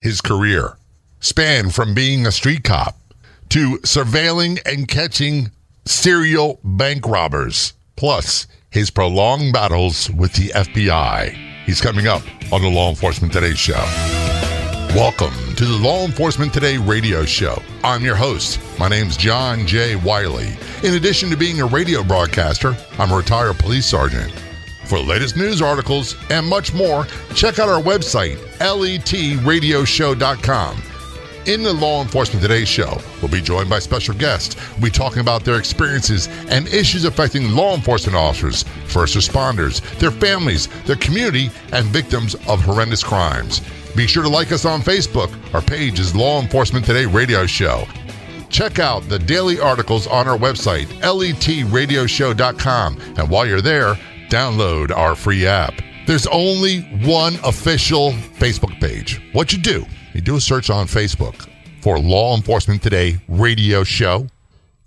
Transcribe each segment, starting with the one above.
His career spanned from being a street cop to surveilling and catching serial bank robbers, plus his prolonged battles with the FBI. He's coming up on the Law Enforcement Today show. Welcome to the Law Enforcement Today radio show. I'm your host. My name's John J. Wiley. In addition to being a radio broadcaster, I'm a retired police sergeant. For the latest news articles and much more, check out our website, letradioshow.com. In the Law Enforcement Today show, we'll be joined by special guests. We'll be talking about their experiences and issues affecting law enforcement officers, first responders, their families, their community, and victims of horrendous crimes. Be sure to like us on Facebook. Our page is Law Enforcement Today Radio Show. Check out the daily articles on our website, letradioshow.com. And while you're there, download our free app. There's only one official Facebook page. What you do a search on Facebook for Law Enforcement Today Radio Show.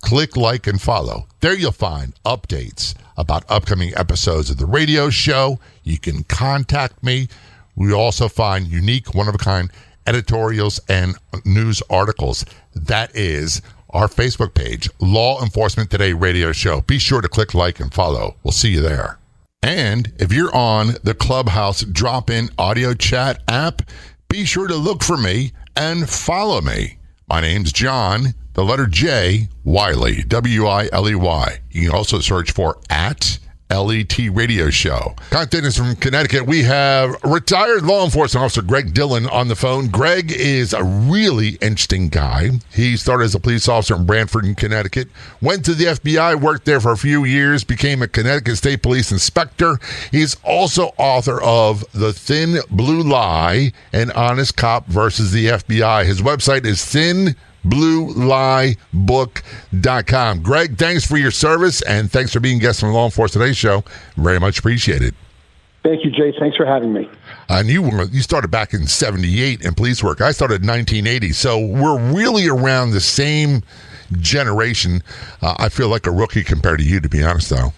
Click like and follow. There you'll find updates about upcoming episodes of the radio show. You can contact me. We also find unique, one-of-a-kind editorials and news articles. That is our Facebook page, Law Enforcement Today Radio Show. Be sure to click like and follow. We'll see you there. And if you're on the Clubhouse drop-in audio chat app, be sure to look for me and follow me. My name's John, the letter J, Wiley, W-I-L-E-Y. You can also search for @LET Radio Show. Content is from Connecticut. We have retired law enforcement officer Greg Dillon on the phone. Greg is a really interesting guy. He started as a police officer in Branford, in Connecticut, went to the FBI, worked there for a few years, became a Connecticut State Police inspector. He's also author of The Thin Blue Lie, An Honest Cop versus the FBI. His website is thinblueliebook.com. Greg, thanks for your service, and thanks for being a guest on the Law Enforcement Today show. Very much appreciated. Thank you, Jay. Thanks for having me. And you started back in 78 in police work. I started in 1980, so we're really around the same generation. I feel like a rookie compared to you, to be honest, though.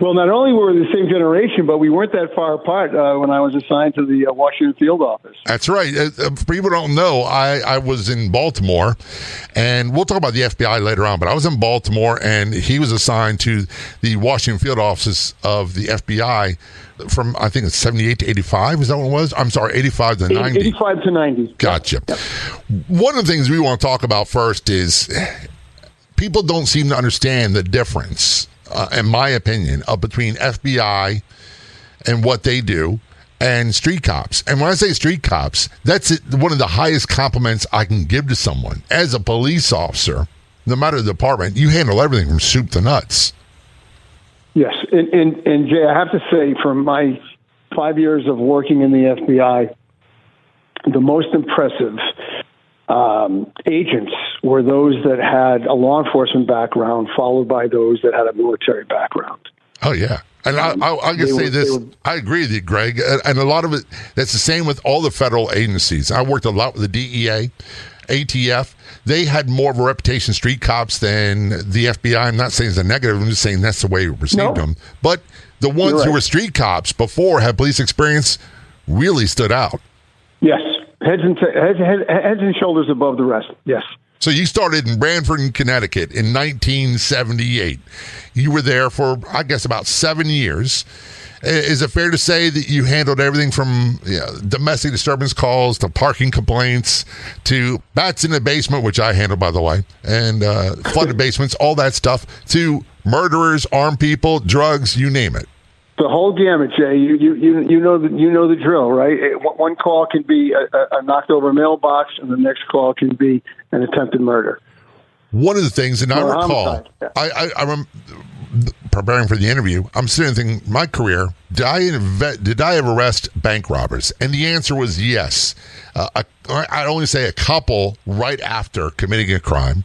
Well, not only were we the same generation, but we weren't that far apart when I was assigned to the Washington field office. That's right. People don't know, I was in Baltimore, and we'll talk about the FBI later on, but I was in Baltimore, and he was assigned to the Washington field offices of the FBI from, I think it's 78 to 85. Is that what it was? I'm sorry, 85 to 90. 85 to 90. Gotcha. Yep. One of the things we want to talk about first is people don't seem to understand the difference, in my opinion, between FBI and what they do and street cops. And when I say street cops, that's one of the highest compliments I can give to someone. As a police officer, no matter the department, you handle everything from soup to nuts. Yes. And Jay, I have to say, from my 5 years of working in the FBI, the most impressive agents were those that had a law enforcement background, followed by those that had a military background. Oh, yeah. And I'll just say this. I agree with you, Greg. And a lot of it, that's the same with all the federal agencies. I worked a lot with the DEA, ATF. They had more of a reputation, street cops, than the FBI. I'm not saying it's a negative. I'm just saying that's the way we received them. But the ones who were street cops before had police experience really stood out. Yes. Heads and shoulders above the rest. Yes. So you started in Branford, in Connecticut in 1978. You were there for, I guess, about 7 years. Is it fair to say that you handled everything from domestic disturbance calls to parking complaints to bats in the basement, which I handled, by the way, and flooded basements, all that stuff, to murderers, armed people, drugs, you name it? The whole gamut, Jay. You know the drill, right? One call can be a knocked over mailbox, and the next call can be an attempted murder. One of the things, and I recall, I remember preparing for the interview, I'm sitting thinking, my career, did I ever arrest bank robbers? And the answer was yes. I'd only say a couple right after committing a crime,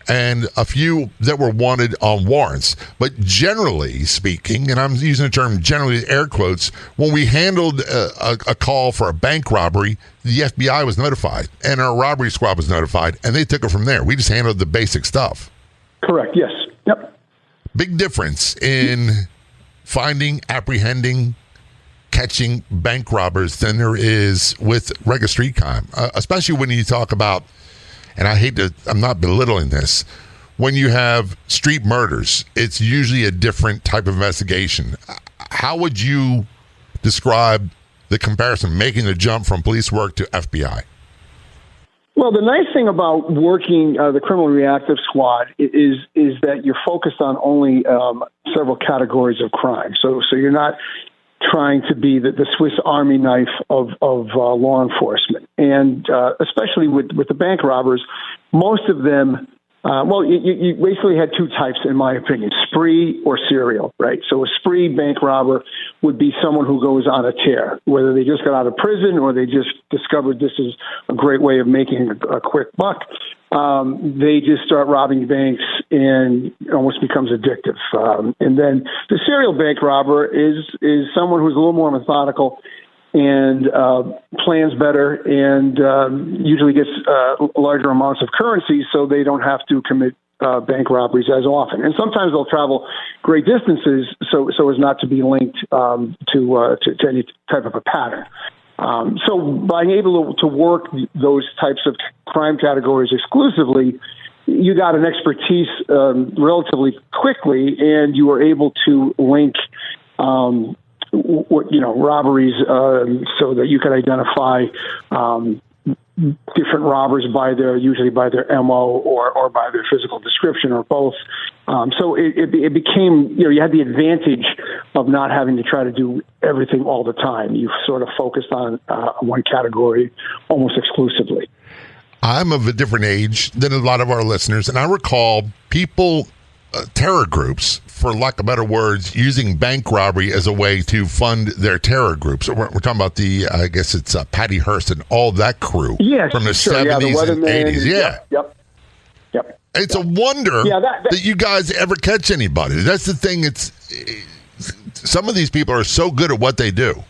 and a few that were wanted on warrants. But generally speaking, and I'm using the term generally air quotes, when we handled a call for a bank robbery, the FBI was notified and our robbery squad was notified, and they took it from there. We just handled the basic stuff. Correct, yes. Yep. Big difference in finding, apprehending, catching bank robbers than there is with regular street crime, especially when you talk about, and I'm not belittling this, when you have street murders, it's usually a different type of investigation. How would you describe the comparison, making the jump from police work to FBI? Well, the nice thing about working the criminal reactive squad is that you're focused on only several categories of crime. So you're not trying to be the Swiss Army knife of law enforcement, and especially with the bank robbers, most of them. You basically had two types, in my opinion, spree or serial, right? So a spree bank robber would be someone who goes on a tear, whether they just got out of prison or they just discovered this is a great way of making a quick buck. They just start robbing banks and it almost becomes addictive. And then the serial bank robber is someone who's a little more methodical and plans better and usually gets larger amounts of currency so they don't have to commit bank robberies as often. And sometimes they'll travel great distances so as not to be linked to any type of a pattern. So by being able to work those types of crime categories exclusively, you got an expertise relatively quickly, and you were able to link robberies so that you could identify different robbers usually by their MO or by their physical description or both. So it became, you had the advantage of not having to try to do everything all the time. You sort of focused on one category almost exclusively. I'm of a different age than a lot of our listeners, and I recall people, terror groups, for lack of better words, using bank robbery as a way to fund their terror groups. We're talking about I guess it's Patty Hearst and all that crew from the 70s and 80s. Yeah. Yep. It's a wonder that you guys ever catch anybody. That's the thing. Some of these people are so good at what they do.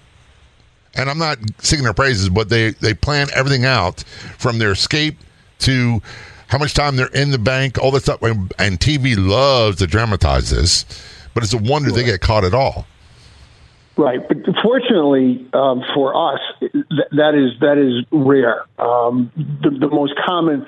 And I'm not singing their praises, but they plan everything out from their escape to how much time they're in the bank, all this stuff. And TV loves to dramatize this, but it's a wonder they get caught at all. Right. But fortunately for us, that is rare. The most common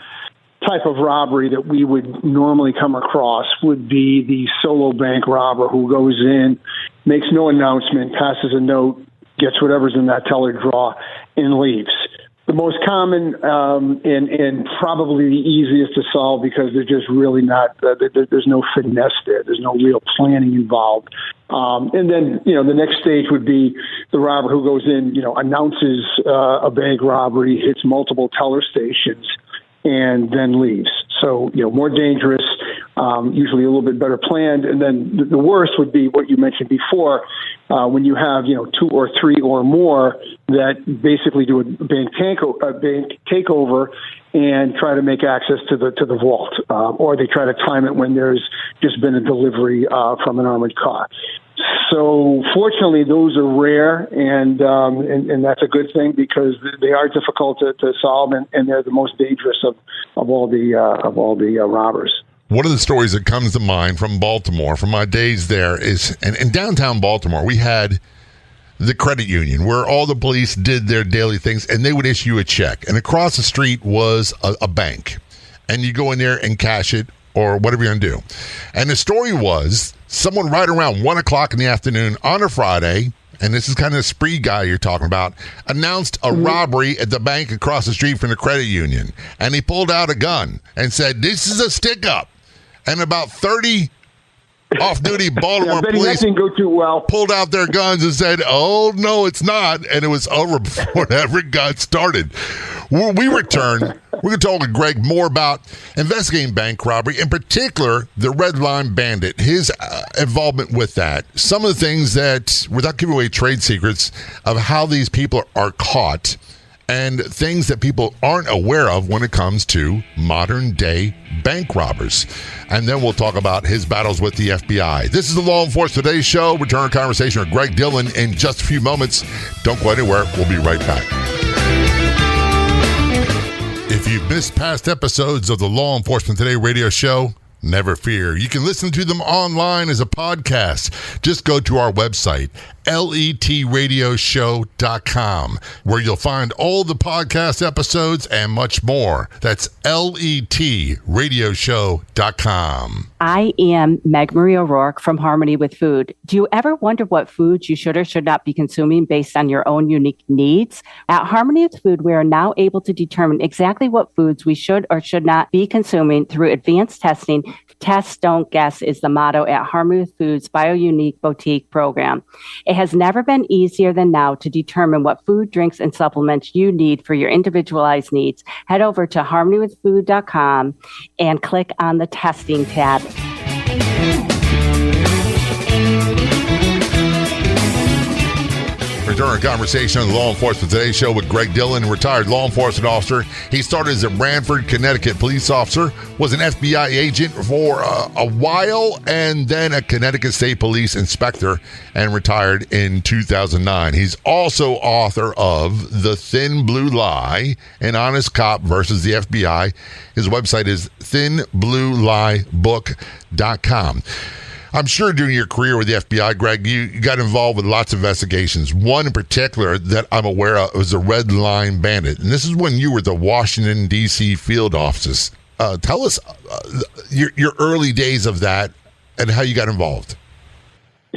type of robbery that we would normally come across would be the solo bank robber who goes in, makes no announcement, passes a note, gets whatever's in that teller drawer, and leaves. The most common and probably the easiest to solve because they're just really not, there's no finesse there. There's no real planning involved. And then, the next stage would be the robber who goes in, announces a bank robbery, hits multiple teller stations, and then leaves. So, more dangerous, usually a little bit better planned. And then the worst would be what you mentioned before, when you have, 2 or 3 or more that basically do a bank takeover and try to make access to the vault, or they try to time it when there's just been a delivery from an armored car. So fortunately, those are rare, and that's a good thing because they are difficult to solve, and they're the most dangerous of all the robbers. One of the stories that comes to mind from Baltimore, from my days there, is in downtown Baltimore, we had the credit union where all the police did their daily things, and they would issue a check. And across the street was a bank, and you go in there and cash it or whatever you're going to do. And the story was someone right around 1 o'clock in the afternoon on a Friday, and this is kind of the spree guy you're talking about, announced a robbery at the bank across the street from the credit union. And he pulled out a gun and said, "This is a stick-up." And about 30 off-duty Baltimore police didn't go too well. Pulled out their guns and said, "Oh, no, it's not." And it was over before it ever got started. When we return, we're going to talk to Greg more about investigating bank robbery, in particular, the Red Line Bandit, his involvement with that. Some of the things that, without giving away trade secrets, of how these people are caught and things that people aren't aware of when it comes to modern-day bank robbers. And then we'll talk about his battles with the FBI. This is the Law Enforcement Today Show. Return a conversation with Greg Dillon in just a few moments. Don't go anywhere. We'll be right back. If you've missed past episodes of the Law Enforcement Today radio show, never fear. You can listen to them online as a podcast. Just go to our website, letradioshow.com, where you'll find all the podcast episodes and much more. That's letradioshow.com. I am Meg Marie O'Rourke from Harmony with Food. Do you ever wonder what foods you should or should not be consuming based on your own unique needs? At Harmony with Food, we are now able to determine exactly what foods we should or should not be consuming through advanced testing. Test, don't guess is the motto at Harmony with Food's BioUnique Boutique program. It has never been easier than now to determine what food, drinks, and supplements you need for your individualized needs. Head over to harmonywithfood.com and click on the testing tab. Return our conversation on the Law Enforcement Today show with Greg Dillon, retired law enforcement officer. He started as a Branford, Connecticut police officer, was an FBI agent for a while, and then a Connecticut State Police inspector, and retired in 2009. He's also author of The Thin Blue Lie, An Honest Cop versus the FBI. His website is thinblueliebook.com. I'm sure during your career with the FBI, Greg, you got involved with lots of investigations. One in particular that I'm aware of was the Red Line Bandit. And this is when you were the Washington, D.C. field offices. Tell us your early days of that and how you got involved.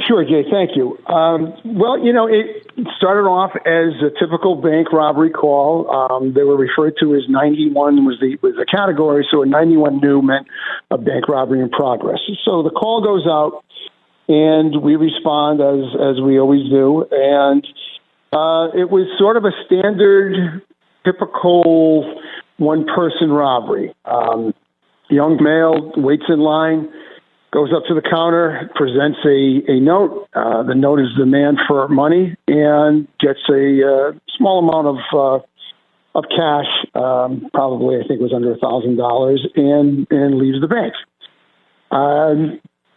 Sure, Jay. Thank you. Well, it started off as a typical bank robbery call. They were referred to as 91 was the category, so a 91 new meant a bank robbery in progress. So the call goes out, and we respond as we always do. And it was sort of a standard, typical one-person robbery. Young male waits in line, goes up to the counter, presents a note. The note is demand for money, and gets a small amount of cash, probably I think it was under $1,000, and leaves the bank.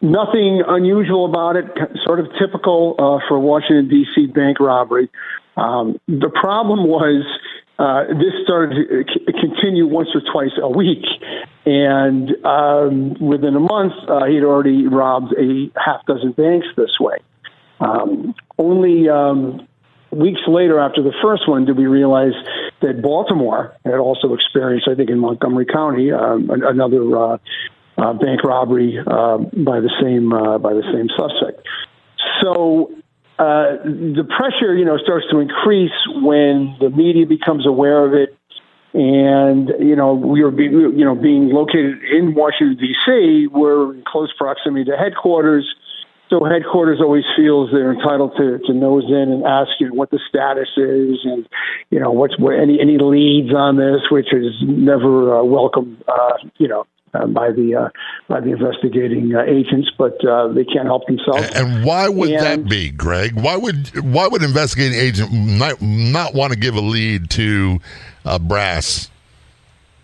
Nothing unusual about it, sort of typical for Washington, D.C. bank robbery. The problem was this started to continue once or twice a week. And within a month, he'd already robbed a half dozen banks this way. Only weeks later, after the first one, did we realize that Baltimore had also experienced, I think in Montgomery County, another bank robbery by the same suspect. So the pressure, starts to increase when the media becomes aware of it. And, we were being located in Washington, D.C., we're in close proximity to headquarters. So headquarters always feels they're entitled to nose in and ask what the status is and, any leads on this, which is never welcome, by the investigating agents, but they can't help themselves. And why would that be, Greg? Why would investigating agent not want to give a lead to brass?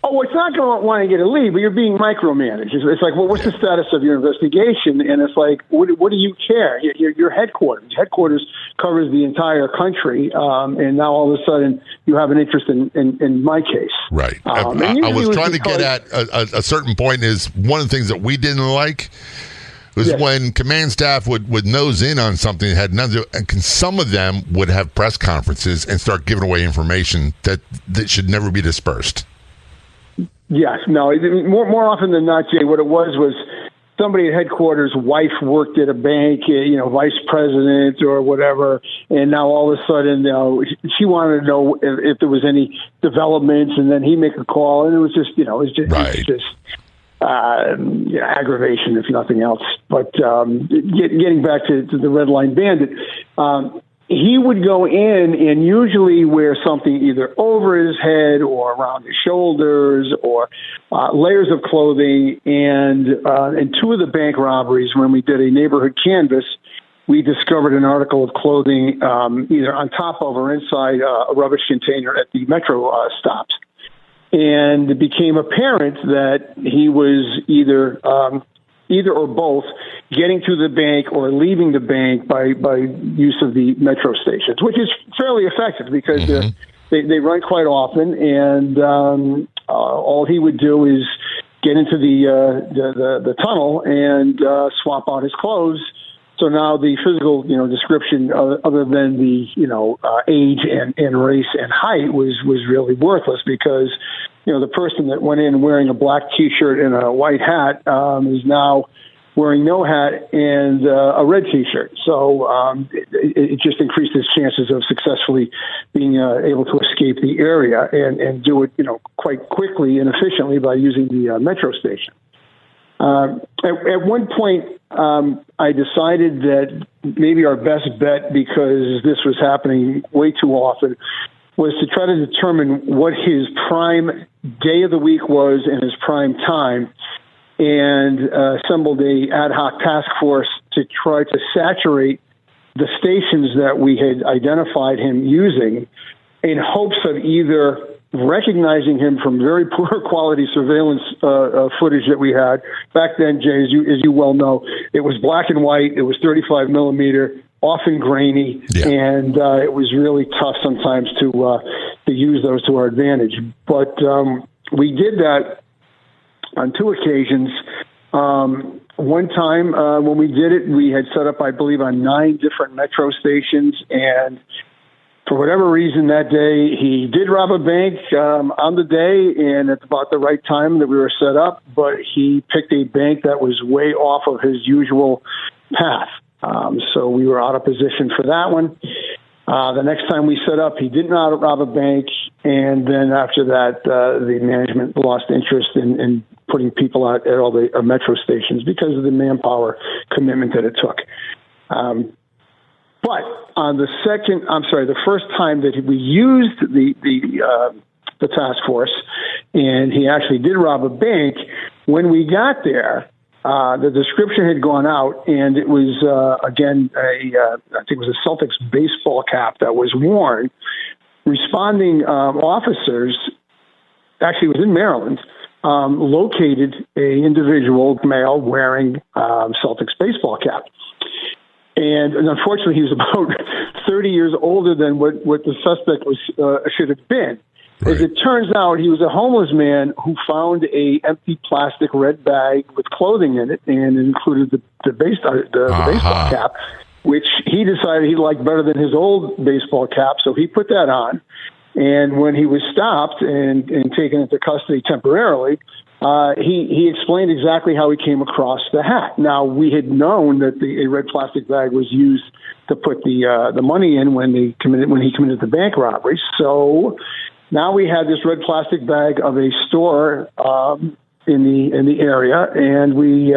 Oh, it's not going to want to get a lead, but you're being micromanaged. It's like, well, what's the status of your investigation? And it's like, what do you care? Your headquarters. Headquarters covers the entire country, and now all of a sudden you have an interest in my case. Right. I was trying to get at a certain point is one of the things that we didn't like was when command staff would nose in on something that had nothing to do, and some of them would have press conferences and start giving away information that should never be dispersed. Yes, no. More often than not, Jay, what it was somebody at headquarters' wife worked at a bank, vice president or whatever, and now all of a sudden, she wanted to know if there was any developments, and then he make a call, and it was just, aggravation, if nothing else. But getting back to the Red Line Bandit. He would go in and usually wear something either over his head or around his shoulders or layers of clothing. And in two of the bank robberies, when we did a neighborhood canvass, we discovered an article of clothing either on top of or inside a rubbish container at the metro stops. And it became apparent that he was either or both getting to the bank or leaving the bank by use of the metro stations, which is fairly effective because they run quite often. And all he would do is get into the tunnel and swap out his clothes So now the physical, description other than the, age and race and height was really worthless because, the person that went in wearing a black T-shirt and a white hat is now wearing no hat and a red T-shirt. So it just increased his chances of successfully being able to escape the area and do it, quite quickly and efficiently by using the metro station. At one point, I decided that maybe our best bet, because this was happening way too often, was to try to determine what his prime day of the week was and his prime time, and assembled a ad hoc task force to try to saturate the stations that we had identified him using in hopes of either recognizing him from very poor quality surveillance footage that we had. Back then, Jay, as you well know, it was black and white, it was 35 millimeter, often grainy, and it was really tough sometimes to use those to our advantage. But we did that on two occasions. One time when we did it, we had set up, I believe, on 9 different metro stations, and for whatever reason that day, he did rob a bank on the day and at about the right time that we were set up, but he picked a bank that was way off of his usual path. So we were out of position for that one. The next time we set up, he did not rob a bank, and then after that, the management lost interest in putting people out at all the metro stations because of the manpower commitment that it took. But on the first time that we used the task force, and he actually did rob a bank, when we got there, the description had gone out, and it was, again, I think it was a Celtics baseball cap that was worn. Responding officers, actually it was in Maryland, located a individual, male, wearing Celtics baseball cap. And unfortunately, he was about 30 years older than what the suspect should have been. Right. As it turns out, he was a homeless man who found a empty plastic red bag with clothing in it, and it included the baseball cap, which he decided he liked better than his old baseball cap, so he put that on. And when he was stopped and taken into custody temporarily, he explained exactly how he came across the hat. Now, we had known that a red plastic bag was used to put the money in when he committed the bank robbery. So now we had this red plastic bag of a store in the area, and we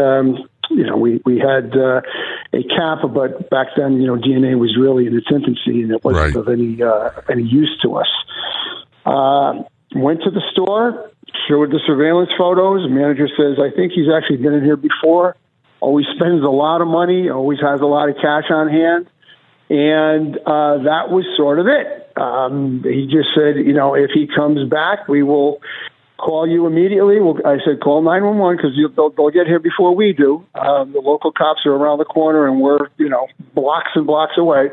had a cap, but back then, DNA was really in its infancy, and it wasn't of any use to us. Went to the store, showed the surveillance photos. The manager says, I think he's actually been in here before. Always spends a lot of money, always has a lot of cash on hand. And that was sort of it. He just said, if he comes back, we will call you immediately. I said, call 911 because they'll get here before we do. The local cops are around the corner and we're, blocks and blocks away.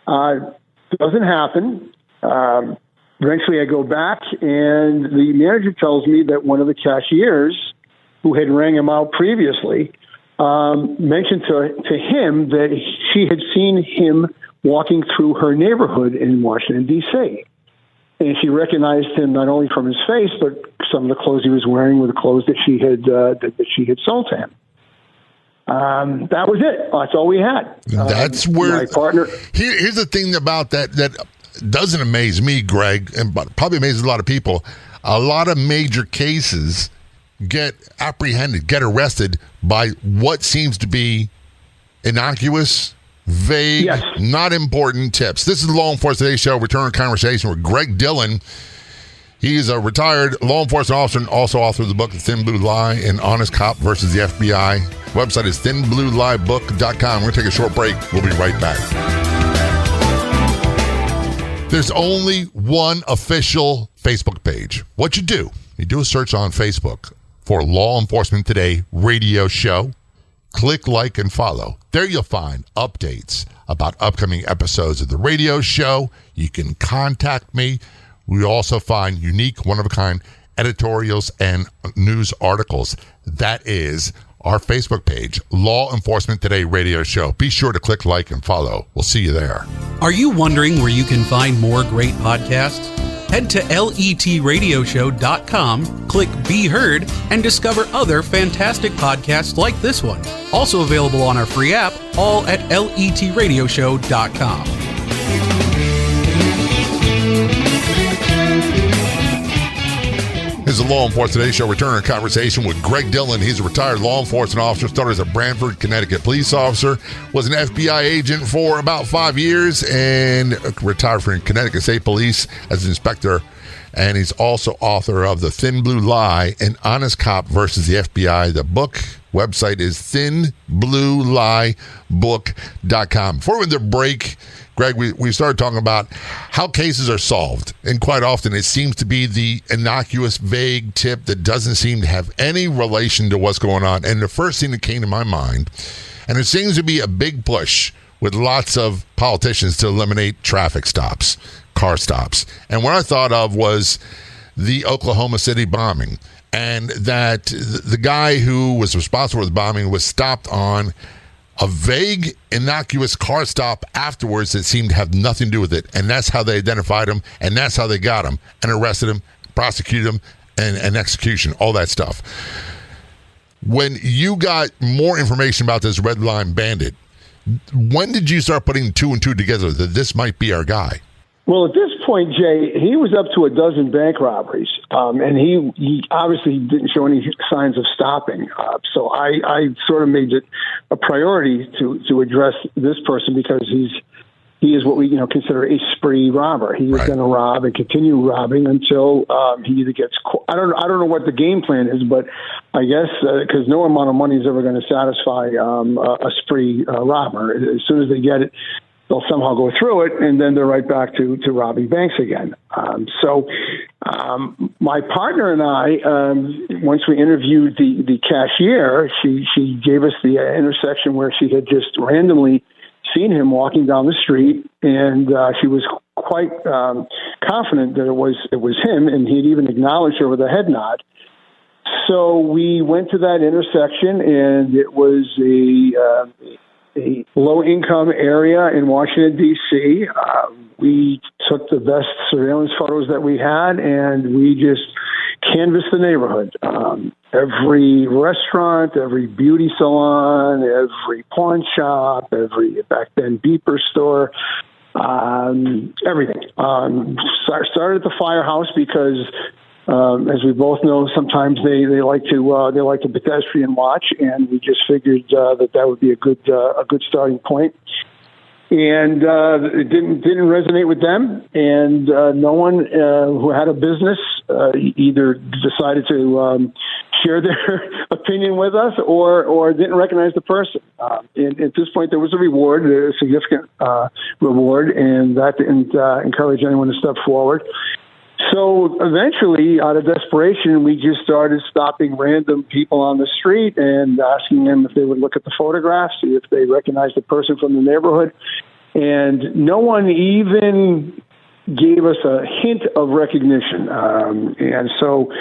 Doesn't happen. Eventually I go back and the manager tells me that one of the cashiers who had rang him out previously mentioned to him that she had seen him walking through her neighborhood in Washington, D.C. And she recognized him not only from his face, but some of the clothes he was wearing were the clothes that she had sold to him. That was it. That's all we had. That's where my partner. Here's the thing about that doesn't amaze me, Greg, and probably amazes a lot of people. A lot of major cases get apprehended, get arrested by what seems to be innocuous, vague, not important tips. This is Law Enforcement Today Show. Return conversation with Greg Dillon. He's a retired law enforcement officer and also author of the book The Thin Blue Lie and Honest Cop versus the FBI. Website is thinblueliebook.com. We're going to take a short break. We'll be right back. There's only one official Facebook page. What you do a search on Facebook for Law Enforcement Today radio show. Click like and follow. There you'll find updates about upcoming episodes of the radio show. You can contact me. We also find unique, one-of-a-kind editorials and news articles. That is our Facebook page, Law Enforcement Today Radio Show. Be sure to click like and follow. We'll see you there. Are you wondering where you can find more great podcasts? Head to letradioshow.com, click Be Heard, and discover other fantastic podcasts like this one. Also available on our free app, all at letradioshow.com. This is the Law Enforcement Today Show. Returning a conversation with Greg Dillon. He's a retired law enforcement officer, started as a Branford, Connecticut police officer, was an FBI agent for about 5 years, and retired from Connecticut State Police as an inspector. And he's also author of The Thin Blue Lie, An Honest Cop versus the FBI. The book website is thinblueliebook.com. Before we went to break, Greg, we started talking about how cases are solved. And quite often it seems to be the innocuous, vague tip that doesn't seem to have any relation to what's going on. And the first thing that came to my mind, and it seems to be a big push with lots of politicians to eliminate traffic stops, car stops. And what I thought of was the Oklahoma City bombing, and that the guy who was responsible for the bombing was stopped on a vague, innocuous car stop afterwards that seemed to have nothing to do with it. And that's how they identified him, and that's how they got him and arrested him, prosecuted him, and execution, all that stuff. When you got more information about this Red Line Bandit, when did you start putting two and two together that this might be our guy? Well, at this point, Jay, he was up to a dozen bank robberies, and he obviously didn't show any signs of stopping. So I sort of made it a priority to address this person because he is what we consider a spree robber. He is going to rob and continue robbing until he either gets. I don't know what the game plan is, but I guess because no amount of money is ever going to satisfy a spree robber. As soon as they get it, they'll somehow go through it, and then they're right back to robbing banks again. So my partner and I, once we interviewed the cashier, she gave us the intersection where she had just randomly seen him walking down the street, and she was quite confident that it was him, and he'd even acknowledged her with a head nod. So we went to that intersection, and it was a low-income area in Washington, D.C. We took the best surveillance photos that we had, and we just canvassed the neighborhood. Every restaurant, every beauty salon, every pawn shop, every back then beeper store, everything. Started at the firehouse because, as we both know, sometimes they like to pedestrian watch, and we just figured that would be a good starting point. And it didn't resonate with them, and no one who had a business either decided to share their opinion with us or didn't recognize the person. And at this point, there was a reward, a significant reward, and that didn't encourage anyone to step forward. So eventually, out of desperation, we just started stopping random people on the street and asking them if they would look at the photographs, see if they recognized the person from the neighborhood. And no one even gave us a hint of recognition. And so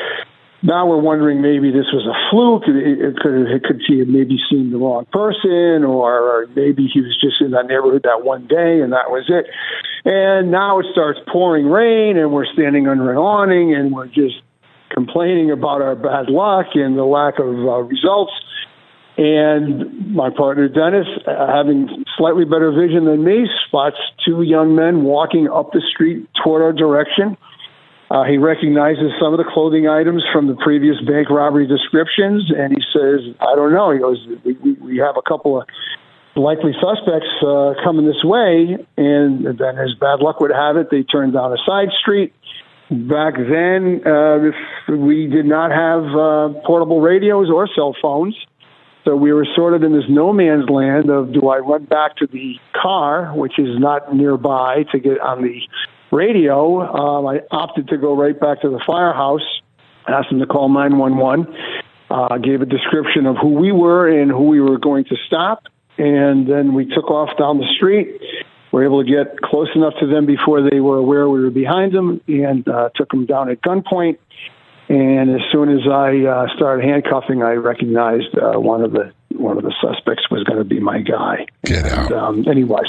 now we're wondering maybe this was a fluke. Could she have maybe seen the wrong person, or maybe he was just in that neighborhood that one day and that was it. And now it starts pouring rain, and we're standing under an awning, and we're just complaining about our bad luck and the lack of results. And my partner, Dennis, having slightly better vision than me, spots two young men walking up the street toward our direction. He recognizes some of the clothing items from the previous bank robbery descriptions, and he says, I don't know. He goes, we have a couple of likely suspects coming this way. And then, as bad luck would have it, they turned down a side street. Back then, we did not have portable radios or cell phones. So we were sort of in this no man's land of, do I run back to the car, which is not nearby, to get on the radio? I opted to go right back to the firehouse, asked them to call 911, gave a description of who we were and who we were going to stop, and then we took off down the street. We were able to get close enough to them before they were aware we were behind them, and took them down at gunpoint. And as soon as I started handcuffing, I recognized one of the suspects was going to be my guy. Get out. And he was.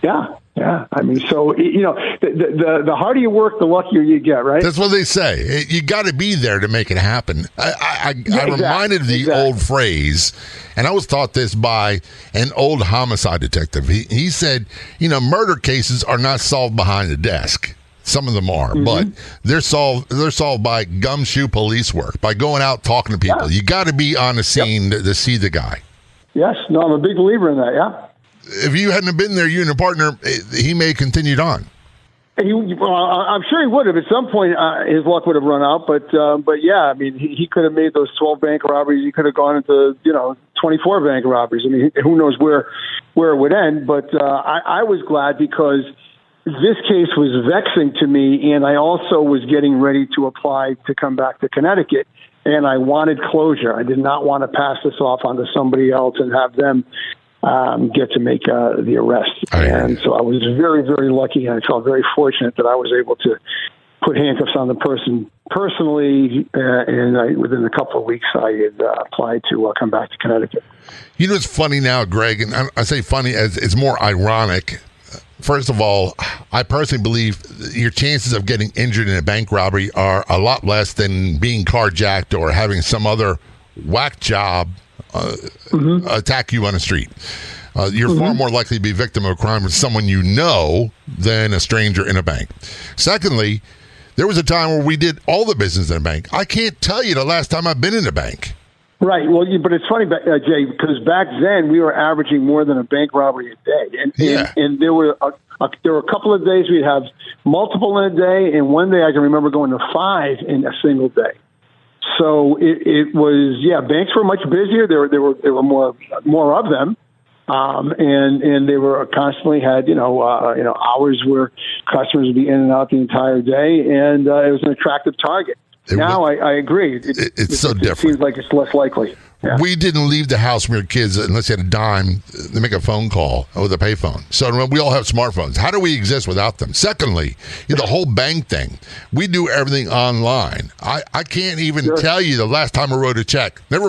Yeah. I mean, so, the harder you work, the luckier you get, right? That's what they say. You got to be there to make it happen. I'm reminded of the old phrase, and I was taught this by an old homicide detective. He said, murder cases are not solved behind a desk. Some of them are, but they're solved by gumshoe police work, by going out talking to people. You got to be on the scene to see the guy. Yes. No, I'm a big believer in that, yeah. If you hadn't been there, you and your partner, he may have continued on. I'm sure he would have. At some point, his luck would have run out. But yeah, I mean, he could have made those 12 bank robberies. He could have gone into 24 bank robberies. I mean, who knows where it would end? But I was glad because this case was vexing to me, and I also was getting ready to apply to come back to Connecticut, and I wanted closure. I did not want to pass this off onto somebody else and have them get to make the arrest. And so I was very, very lucky, and I felt very fortunate that I was able to put handcuffs on the person personally, and within a couple of weeks I had applied to come back to Connecticut. It's funny now, Greg, and I say funny as it's more ironic. First of all, I personally believe your chances of getting injured in a bank robbery are a lot less than being carjacked or having some other whack job attack you on the street. You're far more likely to be a victim of a crime with someone you know than a stranger in a bank. Secondly, there was a time where we did all the business in a bank. I can't tell you the last time I've been in a bank. Right. Well, but it's funny, Jay, because back then we were averaging more than a bank robbery a day, and there were a couple of days we'd have multiple in a day, and one day I can remember going to 5 in a single day. So it was, banks were much busier. There were more of them, and they were constantly had hours where customers would be in and out the entire day, and it was an attractive target. I agree. It's so different. It seems like it's less likely. Yeah. We didn't leave the house when we were kids unless you had a dime to make a phone call with a payphone. So we all have smartphones. How do we exist without them? Secondly, the whole bank thing. We do everything online. I can't even tell you the last time I wrote a check. I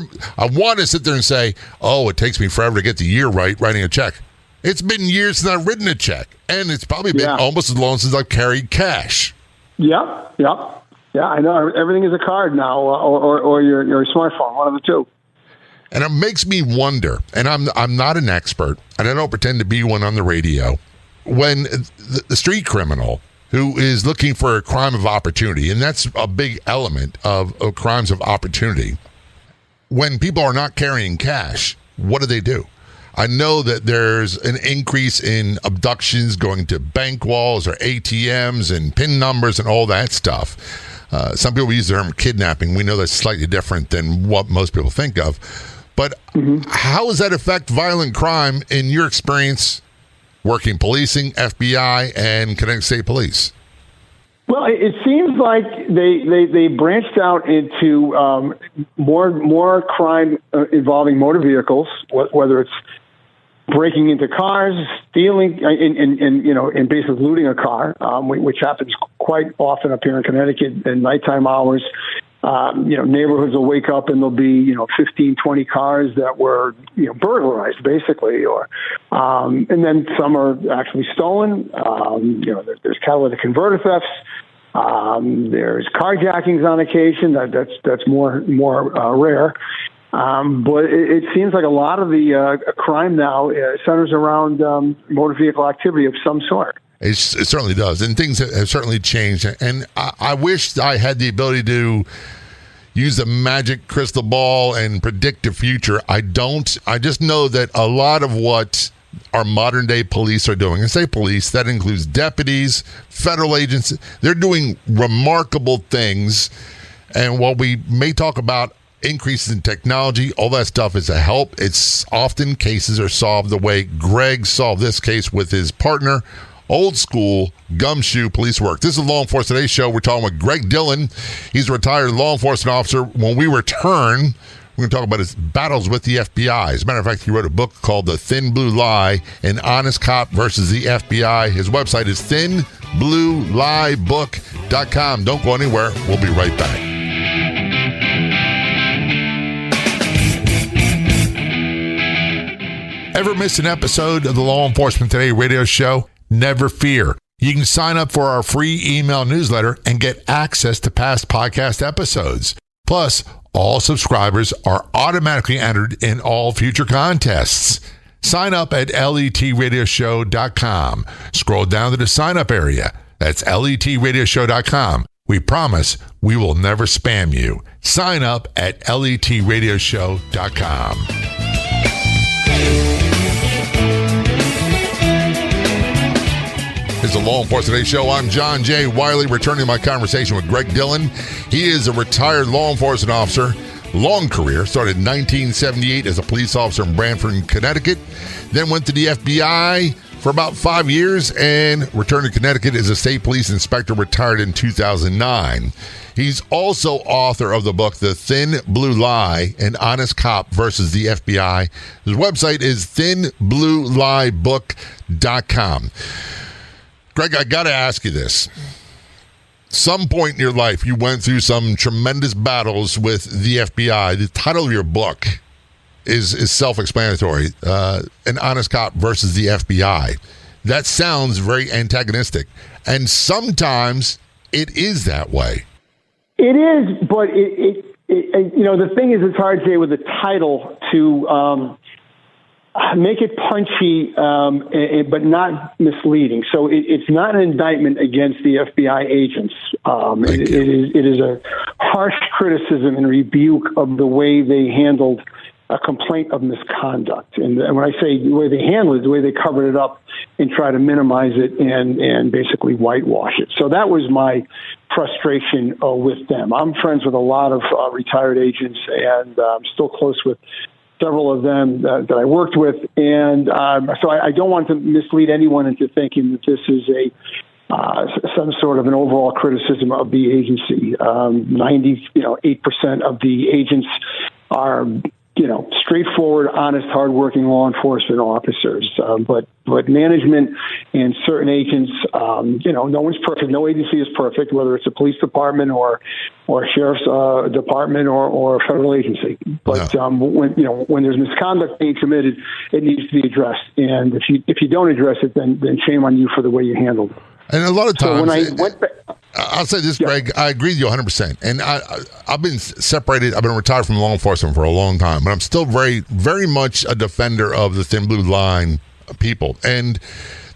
want to sit there and say, it takes me forever to get the year right writing a check. It's been years since I've written a check, and it's probably been almost as long since I've carried cash. Yep. Yeah, I know. Everything is a card now, or your smartphone, one of the two. And it makes me wonder, and I'm not an expert, and I don't pretend to be one on the radio, when the street criminal who is looking for a crime of opportunity, and that's a big element of crimes of opportunity, when people are not carrying cash, what do? I know that there's an increase in abductions going to bank walls or ATMs and PIN numbers and all that stuff. Some people use the term kidnapping. We know that's slightly different than what most people think of. But how does that affect violent crime in your experience working policing, FBI, and Connecticut State Police? Well, it seems like they branched out into more crime involving motor vehicles, whether it's breaking into cars, stealing, and basically looting a car, which happens quite often up here in Connecticut in nighttime hours. Neighborhoods will wake up and there'll be 15, 20 cars that were burglarized, basically, and then some are actually stolen. There's catalytic converter thefts. There's carjackings on occasion. That's more rare. But it seems like a lot of the crime now centers around motor vehicle activity of some sort. It certainly does. And things have certainly changed. And I wish I had the ability to use a magic crystal ball and predict the future. I don't. I just know that a lot of what our modern day police are doing, and say police, that includes deputies, federal agents, they're doing remarkable things. And while we may talk about increases in technology, all that stuff is a help. It's often cases are solved the way Greg solved this case with his partner. Old school gumshoe police work. This is Law Enforcement Today's show. We're talking with Greg Dillon. He's a retired law enforcement officer. When we return, we're going to talk about his battles with the FBI. As a matter of fact, he wrote a book called The Thin Blue Lie, An Honest Cop versus the FBI. His website is thinblueliebook.com. Don't go anywhere. We'll be right back. Ever miss an episode of the Law Enforcement Today radio show? Never fear. You can sign up for our free email newsletter and get access to past podcast episodes. Plus, all subscribers are automatically entered in all future contests. Sign up at letradioshow.com. Scroll down to the sign up area. That's letradioshow.com. We promise we will never spam you. Sign up at letradioshow.com. It's the Law Enforcement Today Show. I'm John J. Wiley, returning my conversation with Greg Dillon. He is a retired law enforcement officer, long career, started in 1978 as a police officer in Branford, Connecticut, then went to the FBI for about 5 years and returned to Connecticut as a state police inspector, retired in 2009. He's also author of the book, The Thin Blue Lie, An Honest Cop versus the FBI. His website is thinblueliebook.com. Greg, I got to ask you this. Some point in your life, you went through some tremendous battles with the FBI. The title of your book is self-explanatory, An Honest Cop versus the FBI. That sounds very antagonistic, and sometimes it is that way. It is, but it the thing is, it's hard to say with the title to make it punchy, but not misleading. So it's not an indictment against the FBI agents. It is a harsh criticism and rebuke of the way they handled a complaint of misconduct. And when I say the way they handled it, the way they covered it up and try to minimize it and basically whitewash it. So that was my frustration with them. I'm friends with a lot of retired agents, and I'm still close with several of them that I worked with. And so I don't want to mislead anyone into thinking that this is some sort of an overall criticism of the agency. 98% of the agents are straightforward, honest, hardworking law enforcement officers. But management and certain agents, no one's perfect. No agency is perfect, whether it's a police department or a sheriff's department or a federal agency. But when there's misconduct being committed, it needs to be addressed. And if you don't address it, then shame on you for the way you handled it. And a lot of times, so when I went back, I'll say this, Greg, I agree with you 100%. And I've been separated. I've been retired from law enforcement for a long time, but I'm still very, very much a defender of the thin blue line people. And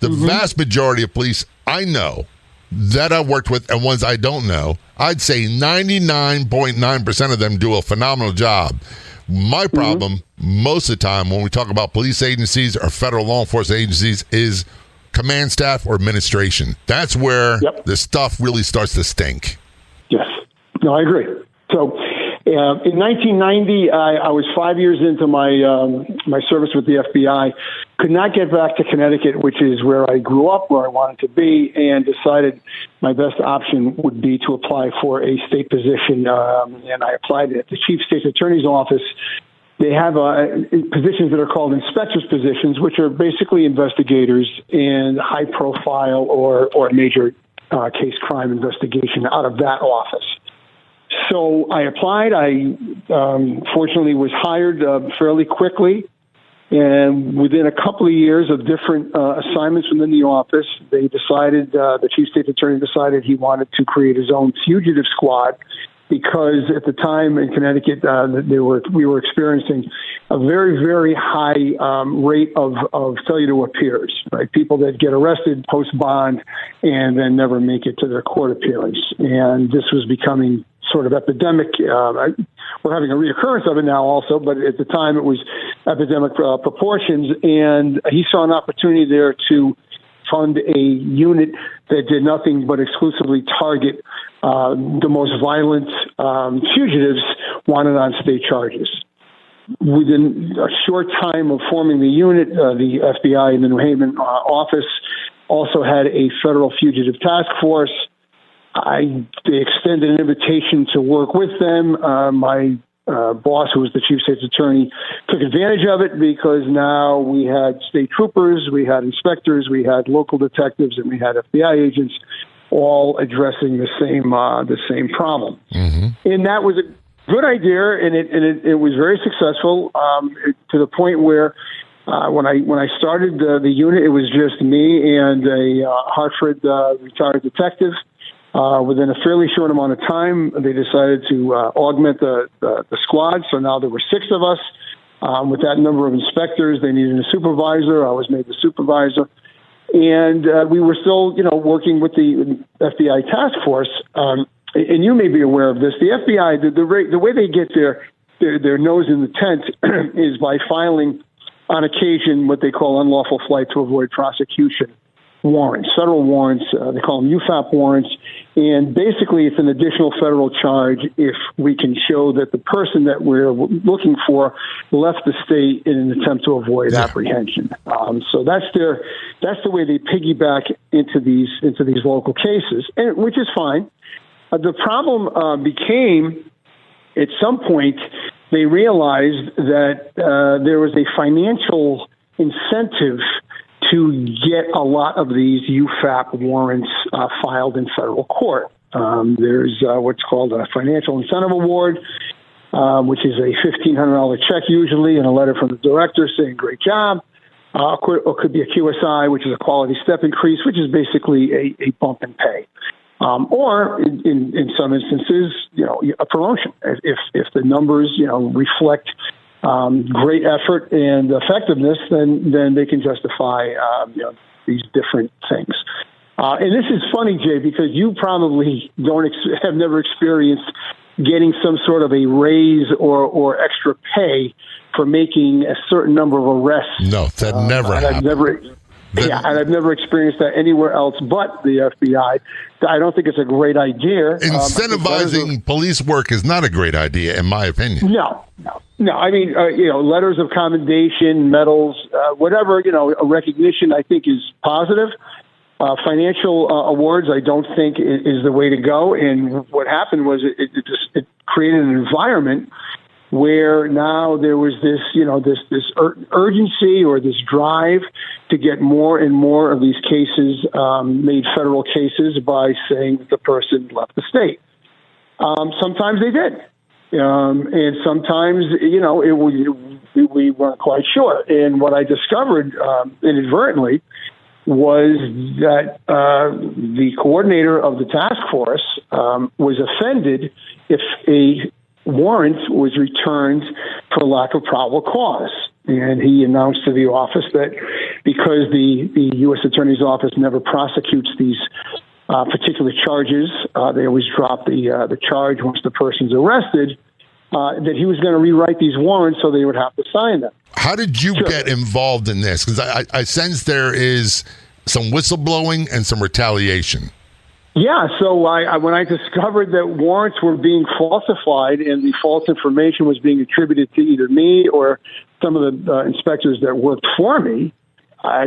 the vast majority of police I know that I've worked with and ones I don't know, I'd say 99.9% of them do a phenomenal job. My problem most of the time when we talk about police agencies or federal law enforcement agencies is command staff or administration. That's where the stuff really starts to stink. Yes. No, I agree. So in 1990, I was 5 years into my service with the FBI, could not get back to Connecticut, which is where I grew up, where I wanted to be, and decided my best option would be to apply for a state position. And I applied at the Chief State Attorney's Office. They have positions that are called inspectors positions, which are basically investigators in high profile or major case crime investigation out of that office. So I applied. I fortunately was hired fairly quickly. And within a couple of years of different assignments within the office, they decided, the chief state attorney decided he wanted to create his own fugitive squad, because at the time in Connecticut, we were experiencing a very, very high rate of failure to appears, right? People that get arrested post bond and then never make it to their court appearance. And this was becoming sort of epidemic. We're having a reoccurrence of it now also, but at the time it was epidemic proportions. And he saw an opportunity there to fund a unit that did nothing but exclusively target the most violent fugitives wanted on state charges. Within a short time of forming the unit, the FBI in the New Haven office also had a federal fugitive task force. They extended an invitation to work with them. My boss, who was the chief state's attorney, took advantage of it, because now we had state troopers, we had inspectors, we had local detectives, and we had FBI agents all addressing the same problem. Mm-hmm. And that was a good idea, and it was very successful to the point where When I started the unit, it was just me and a Hartford retired detective. Within a fairly short amount of time, they decided to augment the squad. So now there were 6 of us. With that number of inspectors, they needed a supervisor. I was made the supervisor. And we were still, working with the FBI task force. And you may be aware of this. The FBI, the way they get their nose in the tent is by filing, on occasion, what they call unlawful flight to avoid prosecution warrants, federal warrants. They call them UFAP warrants. And basically, it's an additional federal charge if we can show that the person that we're looking for left the state in an attempt to avoid apprehension. So that's the way they piggyback into these local cases, and which is fine. The problem became, at some point, they realized that there was a financial incentive to get a lot of these UFAP warrants filed in federal court. There's what's called a financial incentive award, which is a $1,500 check usually, and a letter from the director saying, great job. Or could be a QSI, which is a quality step increase, which is basically a bump in pay. Or in some instances, a promotion. If the numbers, reflect great effort and effectiveness, then they can justify, these different things. And this is funny, Jay, because you probably have never experienced getting some sort of a raise or extra pay for making a certain number of arrests. No, that never happened. And I've never experienced that anywhere else but the FBI. I don't think it's a great idea. Incentivizing police work is not a great idea, in my opinion. No. I mean, letters of commendation, medals, whatever, a recognition I think is positive. Financial awards, I don't think is the way to go. And what happened was it created an environment where now there was this urgency or this drive to get more and more of these cases made federal cases by saying that the person left the state. Sometimes they did. And sometimes, we weren't quite sure. And what I discovered inadvertently was that the coordinator of the task force was offended if a warrant was returned for lack of probable cause. And he announced to the office that because the U.S. Attorney's Office never prosecutes these particular charges, they always drop the charge once the person's arrested, that he was going to rewrite these warrants so they would have to sign them. How did you get involved in this? Because I sense there is some whistleblowing and some retaliation. Yeah, so when I discovered that warrants were being falsified and the false information was being attributed to either me or some of the inspectors that worked for me, I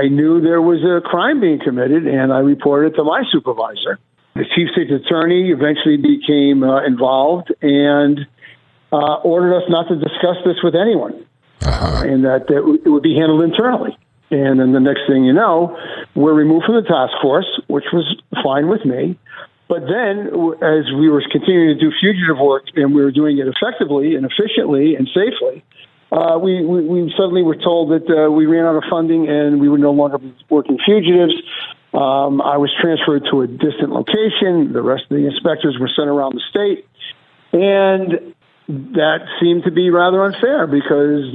knew there was a crime being committed, and I reported it to my supervisor. The chief state's attorney eventually became involved and ordered us not to discuss this with anyone, and that it would be handled internally. And then the next thing you know, we're removed from the task force, which was fine with me. But then, as we were continuing to do fugitive work and we were doing it effectively and efficiently and safely, we suddenly were told that we ran out of funding and we would no longer be working fugitives. I was transferred to a distant location. The rest of the inspectors were sent around the state. And that seemed to be rather unfair because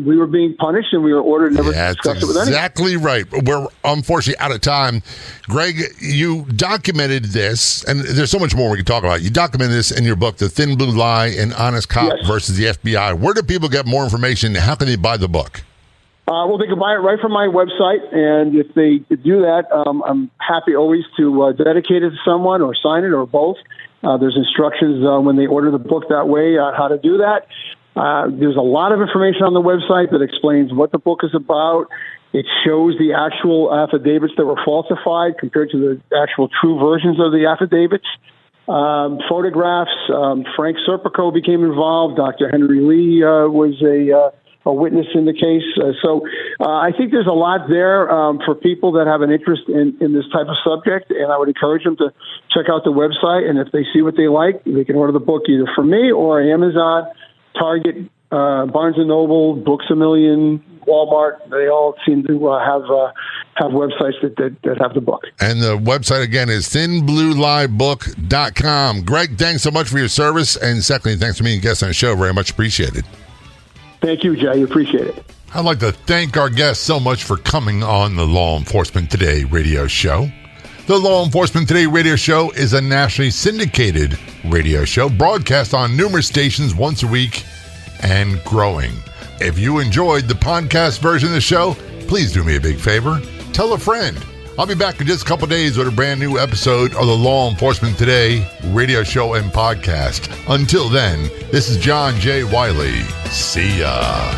we were being punished and we were ordered never to discuss it with anyone. Exactly right. We're unfortunately out of time. Greg, you documented this, and there's so much more we can talk about. You documented this in your book, The Thin Blue Lie, An Honest Cop versus the FBI. Where do people get more information? How can they buy the book? Well, they can buy it right from my website, and if they do that, I'm happy always to dedicate it to someone or sign it or both. There's instructions when they order the book that way on how to do that. There's a lot of information on the website that explains what the book is about. It shows the actual affidavits that were falsified compared to the actual true versions of the affidavits. Photographs. Frank Serpico became involved. Dr. Henry Lee was a witness in the case. So I think there's a lot there for people that have an interest in this type of subject, and I would encourage them to check out the website, and if they see what they like, they can order the book either from me or Amazon, Target, Barnes & Noble, Books A Million, Walmart, they all seem to have websites that have the book. And the website, again, is thinblueliebook.com. Greg, thanks so much for your service. And secondly, thanks for being a guest on the show. Very much appreciated. Thank you, Jay. Appreciate it. I'd like to thank our guests so much for coming on the Law Enforcement Today radio show. The Law Enforcement Today radio show is a nationally syndicated radio show broadcast on numerous stations once a week and growing. If you enjoyed the podcast version of the show, please do me a big favor. Tell a friend. I'll be back in just a couple days with a brand new episode of the Law Enforcement Today radio show and podcast. Until then, this is John J. Wiley. See ya.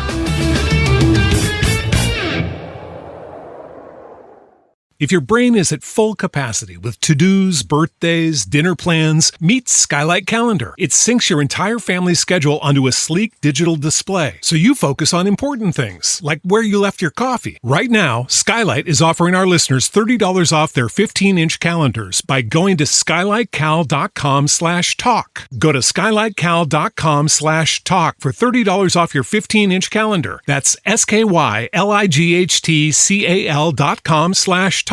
If your brain is at full capacity with to-dos, birthdays, dinner plans, meet Skylight Calendar. It syncs your entire family's schedule onto a sleek digital display, so you focus on important things, like where you left your coffee. Right now, Skylight is offering our listeners $30 off their 15-inch calendars by going to skylightcal.com/talk. Go to skylightcal.com/talk for $30 off your 15-inch calendar. That's skylightcal.com/talk.